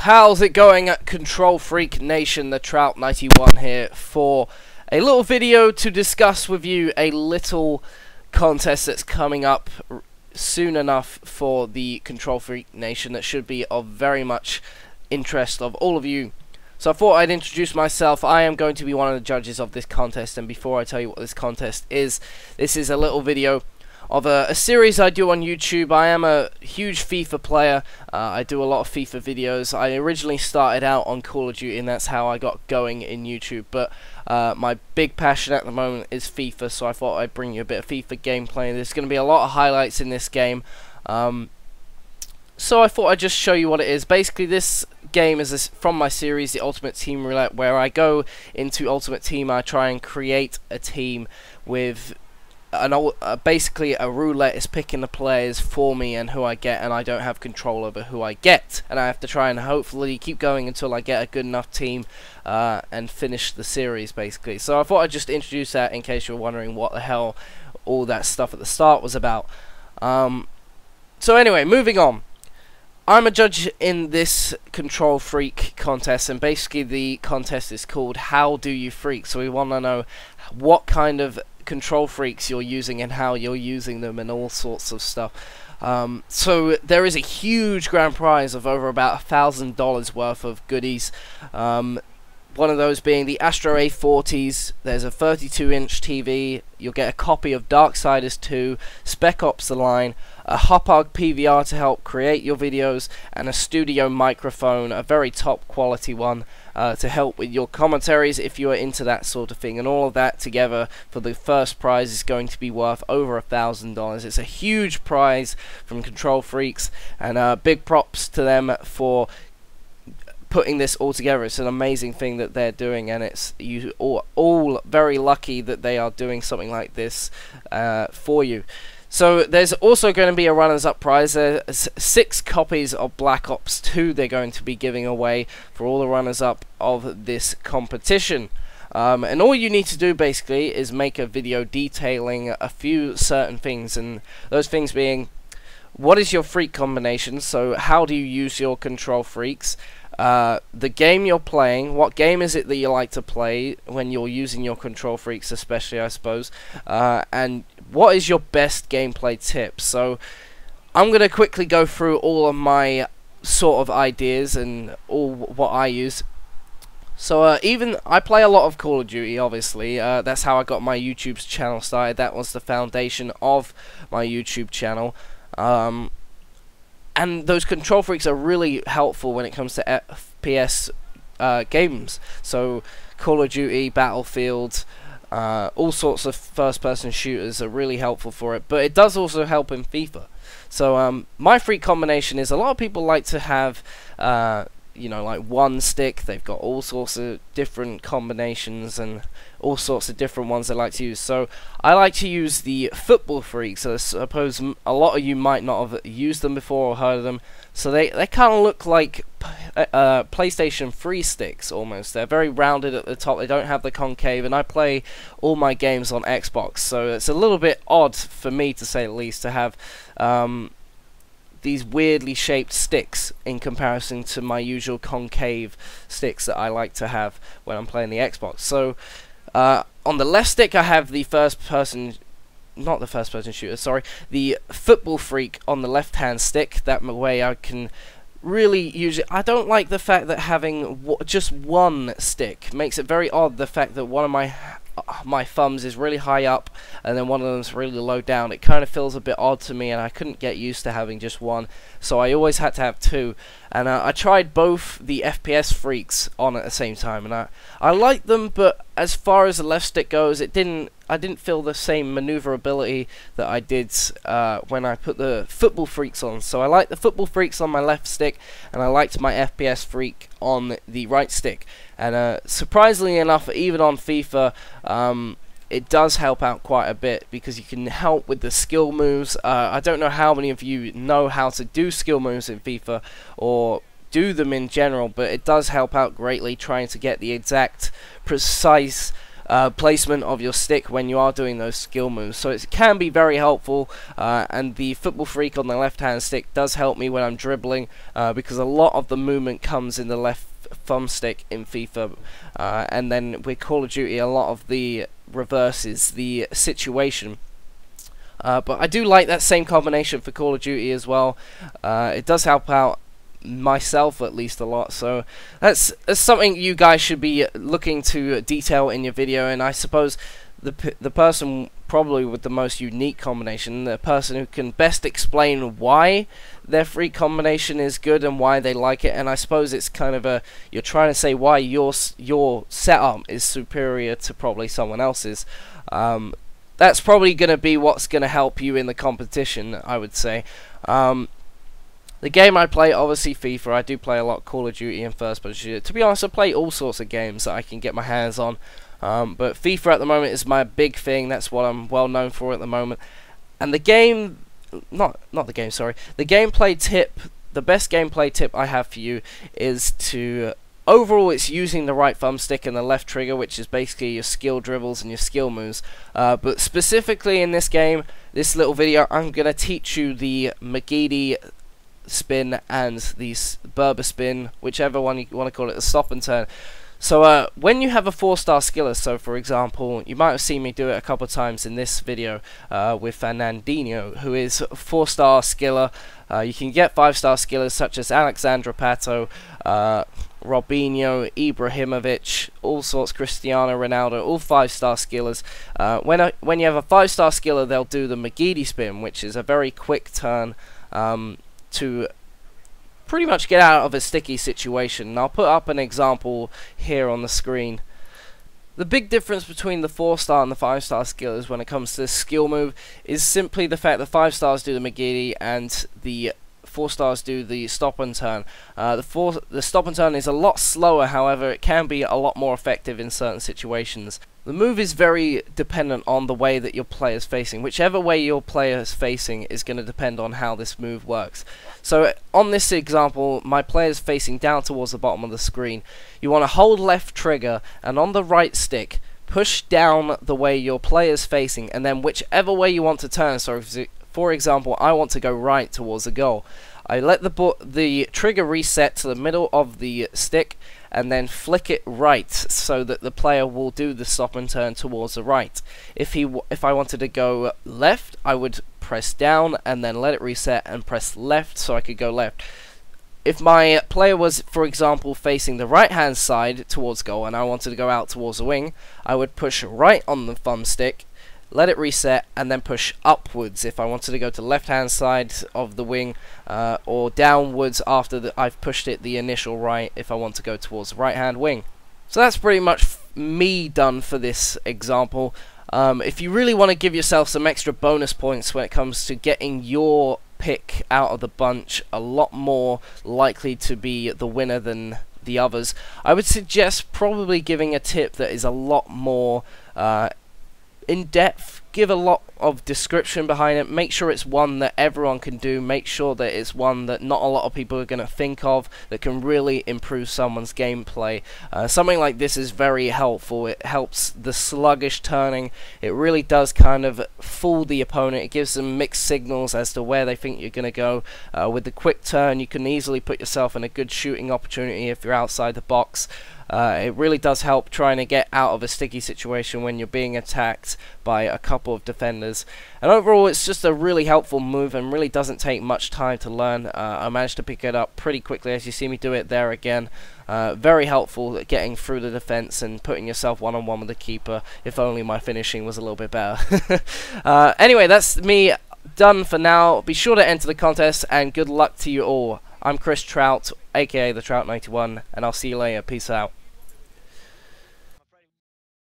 How's it going at KontrolFreek Nation? The Trout91 here for a little video to discuss with you a little contest that's coming up soon enough for the KontrolFreek Nation that should be of very much interest of all of you. So I thought I'd introduce myself. I am going to be one of the judges of this contest, and before I tell you what this contest is, this is a little video of a series I do on YouTube. I am a huge FIFA player. I do a lot of FIFA videos. I originally started out on Call of Duty, and that's how I got going in YouTube. But my big passion at the moment is FIFA, so I thought I'd bring you a bit of FIFA gameplay. There's going to be a lot of highlights in this game. So I thought I'd just show you what it is. Basically, this game is from my series, the Ultimate Team Roulette, where I go into Ultimate Team. I try and create a team with basically a roulette is picking the players for me and who I get, and I don't have control over who I get, and I have to try and hopefully keep going until I get a good enough team and finish the series, basically. So I thought I'd just introduce that in case you're wondering what the hell all that stuff at the start was about. So anyway, moving on. I'm a judge in this KontrolFreek contest, and basically the contest is called How Do You Freek? So we want to know what kind of control freaks you're using and how you're using them and all sorts of stuff. So there is a huge grand prize of over about $1,000 worth of goodies. One of those being the Astro A40s. There's a 32-inch TV. You'll get a copy of Darksiders 2, Spec Ops: The Line, a Hopog PVR to help create your videos, and a studio microphone, a very top quality one, to help with your commentaries if you are into that sort of thing. And all of that together for the first prize is going to be worth over $1,000. It's a huge prize from KontrolFreeks, and big props to them for putting this all together. It's an amazing thing that they're doing, and it's you all very lucky that they are doing something like this for you. So there's also going to be a runners-up prize. There's 6 copies of Black Ops 2 they're going to be giving away for all the runners-up of this competition. And all you need to do basically is make a video detailing a few certain things, and those things being, what is your freak combination? So how do you use your control freaks? The game you're playing, what game is it that you like to play when you're using your control freaks, especially, I suppose, and what is your best gameplay tips? So I'm going to quickly go through all of my sort of ideas and all what I use. So even I play a lot of Call of Duty, obviously. That's how I got my YouTube channel started. That was the foundation of my YouTube channel. And those control freaks are really helpful when it comes to FPS games. So Call of Duty, Battlefield, all sorts of first-person shooters are really helpful for it. But it does also help in FIFA. So my freak combination is, a lot of people like to have you know, like one stick. They've got all sorts of different combinations and all sorts of different ones they like to use. So I like to use the Football Freaks. So I suppose a lot of you might not have used them before or heard of them. So they kind of look like PlayStation 3 sticks almost. They're very rounded at the top. They don't have the concave, and I play all my games on Xbox. So it's a little bit odd for me, to say the least, to have these weirdly shaped sticks in comparison to my usual concave sticks that I like to have when I'm playing the Xbox. So on the left stick I have the not the first person shooter, sorry, the Football Freak on the left hand stick. That way I can really use it. I don't like the fact that having just one stick makes it very odd, the fact that one of my thumbs is really high up and then one of them's really low down. It kind of feels a bit odd to me, and I couldn't get used to having just one, so I always had to have 2. And I tried both the FPS Freeks on at the same time, and I liked them, but as far as the left stick goes, I didn't feel the same maneuverability that I did when I put the Football Freaks on. So I like the Football Freaks on my left stick, and I liked my FPS Freek on the right stick. And surprisingly enough, even on FIFA, it does help out quite a bit, because you can help with the skill moves. I don't know how many of you know how to do skill moves in FIFA or do them in general, but it does help out greatly trying to get the exact precise placement of your stick when you are doing those skill moves. So it can be very helpful, and the Football Freek on the left hand stick does help me when I'm dribbling, because a lot of the movement comes in the left thumbstick in FIFA, and then with Call of Duty a lot of the reverses the situation. But I do like that same combination for Call of Duty as well. It does help out myself at least a lot, so that's something you guys should be looking to detail in your video. And I suppose the person probably with the most unique combination, the person who can best explain why their Freek combination is good and why they like it, and I suppose it's kind of you're trying to say why your setup is superior to probably someone else's. That's probably going to be what's going to help you in the competition, I would say. The game I play, obviously FIFA. I do play a lot Call of Duty and first person shooter. To be honest, I play all sorts of games that I can get my hands on. But FIFA at the moment is my big thing. That's what I'm well known for at the moment. And the game, not the game, sorry. The gameplay tip, the best gameplay tip I have for you is to, overall it's using the right thumbstick and the left trigger, which is basically your skill dribbles and your skill moves. But specifically in this game, this little video, I'm going to teach you the McGeady spin and the Berber spin, whichever one you want to call it, the stop and turn. So when you have a 4-star skiller, so for example, you might have seen me do it a couple of times in this video with Fernandinho, who is a 4-star skiller. You can get 5-star skillers such as Alexandra Pato, Robinho, Ibrahimovic, all sorts, Cristiano Ronaldo, all 5-star skillers. When you have a 5-star skiller, they'll do the McGeady spin, which is a very quick turn to pretty much get out of a sticky situation. And I'll put up an example here on the screen. The big difference between the 4-star and the 5-star skillers when it comes to this skill move is simply the fact that 5 stars do the McGeady and the 4 stars do the stop and turn. The stop and turn is a lot slower, however it can be a lot more effective in certain situations. The move is very dependent on the way that your player is facing. Whichever way your player is facing is going to depend on how this move works. So on this example, my player is facing down towards the bottom of the screen. You want to hold left trigger and on the right stick push down the way your player is facing, and then whichever way you want to turn. So for example, I want to go right towards the goal. I let the trigger reset to the middle of the stick and then flick it right so that the player will do the stop and turn towards the right. If I wanted to go left, I would press down and then let it reset and press left so I could go left. If my player was, for example, facing the right hand side towards goal and I wanted to go out towards the wing, I would push right on the thumbstick, let it reset, and then push upwards if I wanted to go to left hand side of the wing, or downwards after I've pushed it the initial right if I want to go towards the right hand wing. So that's pretty much me done for this example. If you really want to give yourself some extra bonus points when it comes to getting your pick out of the bunch, a lot more likely to be the winner than the others, I would suggest probably giving a tip that is a lot more in depth. Give a lot of description behind it. Make sure it's one that everyone can do. Make sure that it's one that not a lot of people are going to think of, that can really improve someone's gameplay. Something like this is very helpful. It helps the sluggish turning. It really does kind of fool the opponent. It gives them mixed signals as to where they think you're going to go. With the quick turn, you can easily put yourself in a good shooting opportunity if you're outside the box. It really does help trying to get out of a sticky situation when you're being attacked by a couple of defenders. And overall, it's just a really helpful move and really doesn't take much time to learn. I managed to pick it up pretty quickly, as you see me do it there again. Very helpful at getting through the defense and putting yourself one-on-one with the keeper. If only my finishing was a little bit better. Anyway, that's me done for now. Be sure to enter the contest and good luck to you all. I'm Chris Trout, aka the Trout91, and I'll see you later. Peace out.